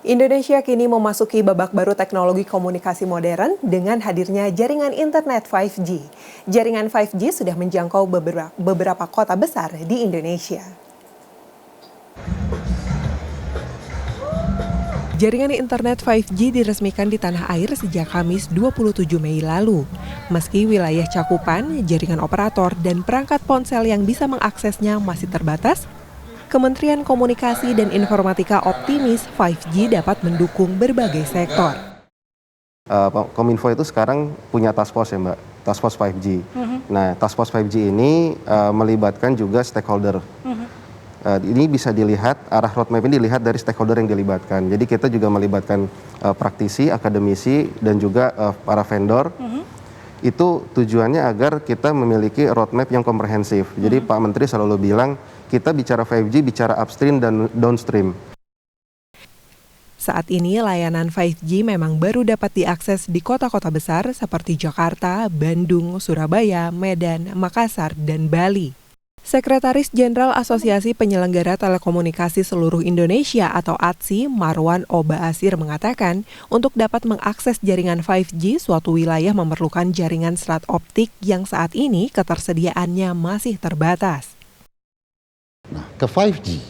Indonesia kini memasuki babak baru teknologi komunikasi modern dengan hadirnya jaringan internet 5G. Jaringan 5G sudah menjangkau beberapa kota besar di Indonesia. Jaringan internet 5G diresmikan di tanah air sejak Kamis 27 Mei lalu. Meski wilayah cakupan, jaringan operator dan perangkat ponsel yang bisa mengaksesnya masih terbatas, Kementerian Komunikasi dan Informatika optimis 5G dapat mendukung berbagai sektor. Kominfo itu sekarang punya task force ya Mbak, task force 5G. Nah, task force 5G ini melibatkan juga stakeholder. Ini bisa dilihat, arah roadmap ini dilihat dari stakeholder yang dilibatkan. Jadi kita juga melibatkan praktisi, akademisi, dan juga para vendor. Itu tujuannya agar kita memiliki roadmap yang komprehensif. Jadi Pak Menteri selalu bilang, kita bicara 5G, bicara upstream dan downstream. Saat ini layanan 5G memang baru dapat diakses di kota-kota besar seperti Jakarta, Bandung, Surabaya, Medan, Makassar, dan Bali. Sekretaris Jenderal Asosiasi Penyelenggara Telekomunikasi Seluruh Indonesia atau ATSI, Marwan Oba Asir mengatakan, untuk dapat mengakses jaringan 5G, suatu wilayah memerlukan jaringan serat optik yang saat ini ketersediaannya masih terbatas. Nah, ke 5G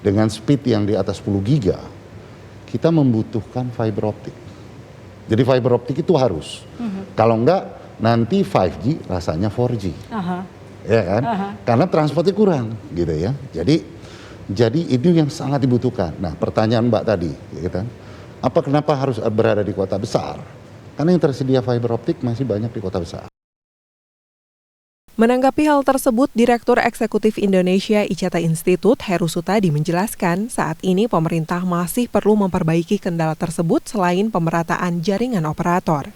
dengan speed yang di atas 10 giga, kita membutuhkan fiber optik. Jadi fiber optik itu harus. Kalau enggak, nanti 5G rasanya 4G. Ya kan? Karena transportnya kurang gitu ya. Jadi itu yang sangat dibutuhkan. Nah, pertanyaan Mbak tadi, ya kan? Kenapa harus berada di kota besar? Karena yang tersedia fiber optik masih banyak di kota besar. Menanggapi hal tersebut, Direktur Eksekutif Indonesia ICT Institute Heru Sutadi menjelaskan, saat ini pemerintah masih perlu memperbaiki kendala tersebut selain pemerataan jaringan operator.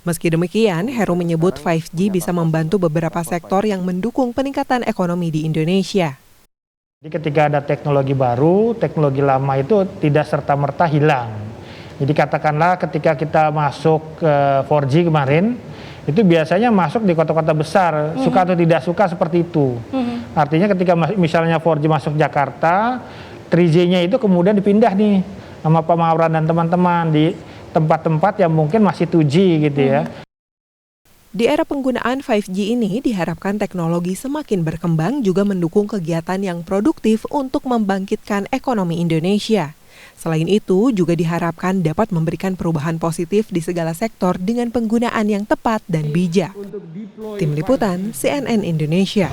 Meski demikian, Heru menyebut 5G bisa membantu beberapa sektor yang mendukung peningkatan ekonomi di Indonesia. Jadi ketika ada teknologi baru, teknologi lama itu tidak serta-merta hilang. Jadi katakanlah ketika kita masuk ke 4G kemarin, itu biasanya masuk di kota-kota besar, suka atau tidak suka seperti itu. Artinya ketika misalnya 4G masuk Jakarta, 3G-nya itu kemudian dipindah nih sama Pak Mauran dan teman-teman di tempat-tempat yang mungkin masih 2G gitu ya. Di era penggunaan 5G ini diharapkan teknologi semakin berkembang juga mendukung kegiatan yang produktif untuk membangkitkan ekonomi Indonesia. Selain itu, juga diharapkan dapat memberikan perubahan positif di segala sektor dengan penggunaan yang tepat dan bijak. Tim Liputan CNN Indonesia.